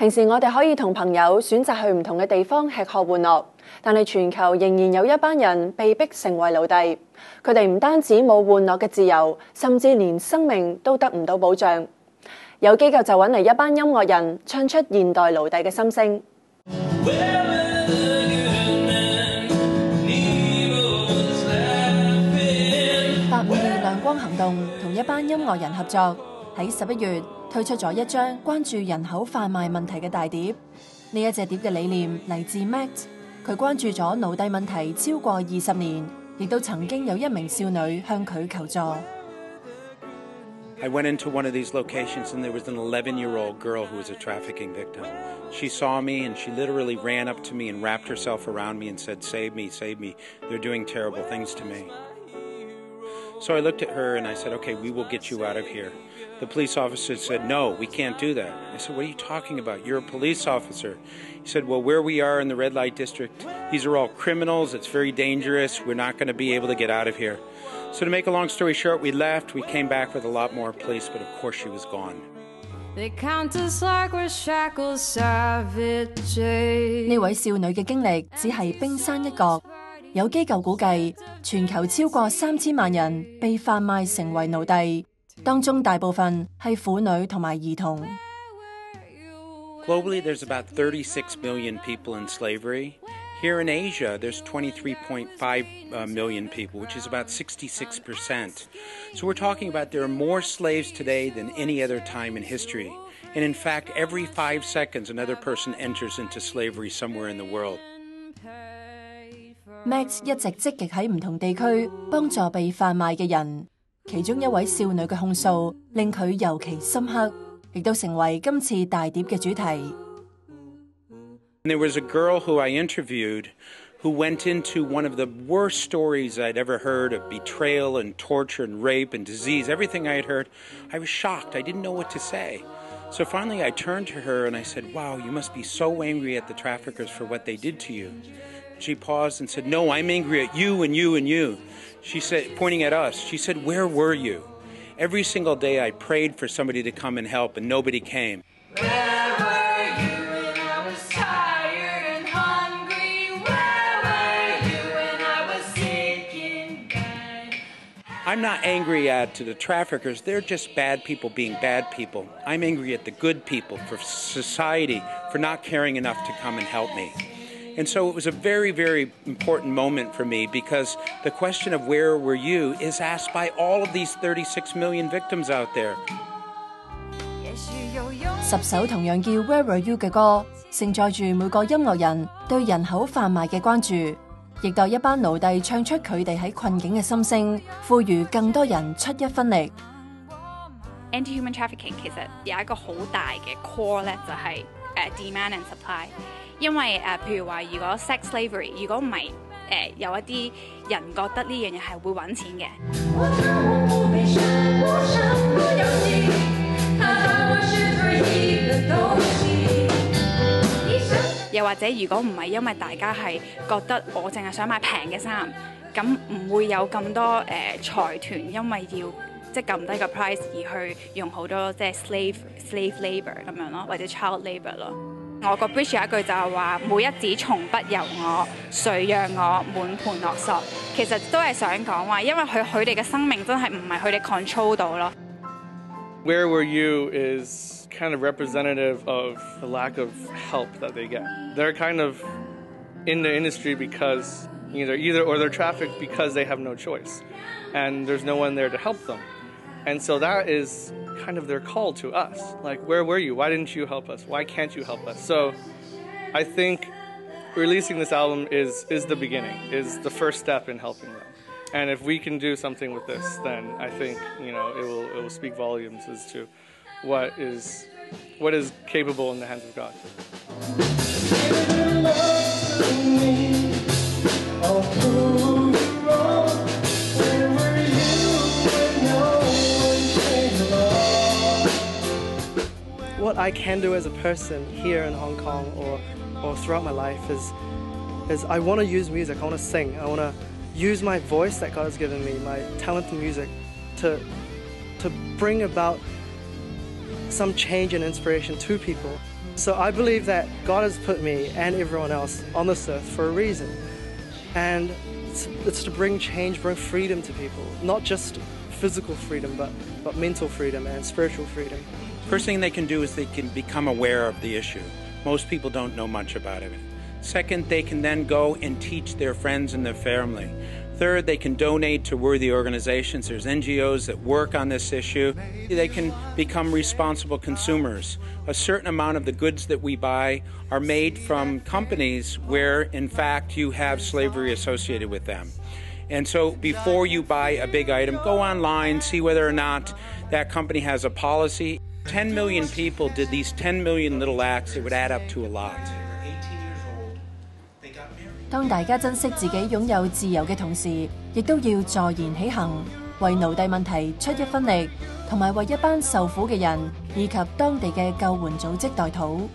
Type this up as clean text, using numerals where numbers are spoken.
平時我哋可以同朋友選擇去唔同嘅地方吃喝玩樂，但係全球仍然有一班人被逼成為奴隸。佢哋唔單止冇玩樂嘅自由，甚至連生命都得唔到保障。有機構就揾嚟一班音樂人，唱出現代奴隸嘅心聲。852亮光行動同一班音樂人合作，喺11月推出咗一張關注人口販賣問題嘅大碟。呢一隻碟嘅理念嚟自 Max， 佢關注咗奴隸問題超過20年，亦都曾經有一名少女向佢求助。I went into one of these locations and there was an 11-year-old girl who was a trafficking victim. She saw me and she literally ran up to me and wrapped herself around me and said, "Save me, save me. They're doing terrible things to me." So I looked at her and I said, "Okay, we will get you out of here." The police officer said, "No, we can't do that." I said, "What are you talking about? You're a police officer." He said, "Well, where we are in the red light district, these are all criminals. It's very dangerous. We're not going to be able to get out of here." So to make a long story short, we left. We came back with a lot more police, but of course she was gone. They count us like we're shackled savages. 呢位少女嘅經歷只係冰山一角。有機構估計，全球超過3000萬人被販賣成為奴隸，當中大部分係婦女同埋兒童。Globally, there's about 36 million people in slavery. Here in Asia, there's 23.5 million people, which is about 66%. So we're talking about there are more slaves today than any other time in history. And in fact, every 5 seconds, another person enters into slavery somewhere in the world. Max 一直積極喺唔同地區幫助被販賣嘅人，其中一位少女嘅控訴令佢尤其深刻，亦都成為今次大碟嘅主題。There was a girl who I interviewed who went into one of the worst stories I'd ever heard of betrayal and torture and rape and disease, everything I had heard. I was shocked. I didn't know what to say. So finally I turned to her and I said, "Wow, you must be so angry at the traffickers for what they did to you." She paused and said, "No, I'm angry at you and you and you." She said, pointing at us, she said, "Where were you? Every single day I prayed for somebody to come and help and nobody came." I'm not angry at the traffickers. They're just bad people being bad people. I'm angry at the good people, for society, for not caring enough to come and help me. And so it was a very, very important moment for me because the question of where were you is asked by all of these 36 million victims out there. 10首同樣叫 Where Were You 嘅歌，承載住每個音樂人對人口販賣嘅關注。亦代一班奴隸唱出佢哋喺困境嘅心聲，呼籲更多人出一分力。Anti-human trafficking 其實有一個好大嘅 core 咧，就係demand and supply。因為譬如話，如果 sex slavery， 如果唔係有一啲人覺得呢樣嘢係會揾錢嘅。又或者如果唔係因為大家係覺得我淨係想買平嘅衫，咁唔會有咁多財團因為要即係撳低個 price 而去用好多即係 slave labour 咁樣咯，或者 child labour 咯。我個 bridge 有一句就係話：每一子從不由我，誰讓我滿盤落索。其實都係想講話，因為佢哋嘅生命真係唔係佢哋 control 到咯。Where Were You is kind of representative of the lack of help that they get. They're kind of in the industry because or they're trafficked because they have no choice, and there's no one there to help them. And so that is kind of their call to us. Like, where were you? Why didn't you help us? Why can't you help us? So I think releasing this album is the beginning, is the first step in helping them. And if we can do something with this, then I think it will speak volumes as to what is capable in the hands of God. What I can do as a person here in Hong Kong or throughout my life is I want to use music. I want to sing. I want to use my voice that God has given me, my talent in music, to bring about some change and inspiration to people. So I believe that God has put me and everyone else on this earth for a reason. And it's to bring change, bring freedom to people. Not just physical freedom, but mental freedom and spiritual freedom. First thing they can do is they can become aware of the issue. Most people don't know much about it. Second, they can then go and teach their friends and their family. Third, they can donate to worthy organizations. There's NGOs that work on this issue. They can become responsible consumers. A certain amount of the goods that we buy are made from companies where, in fact, you have slavery associated with them. And so before you buy a big item, go online, see whether or not that company has a policy. 10 million people did these 10 million little acts. It would add up to a lot. 當大家珍惜自己擁有自由嘅同時，亦都要坐言起行，為奴隸問題出一分力，同埋為一班受苦嘅人以及當地嘅救援組織代禱。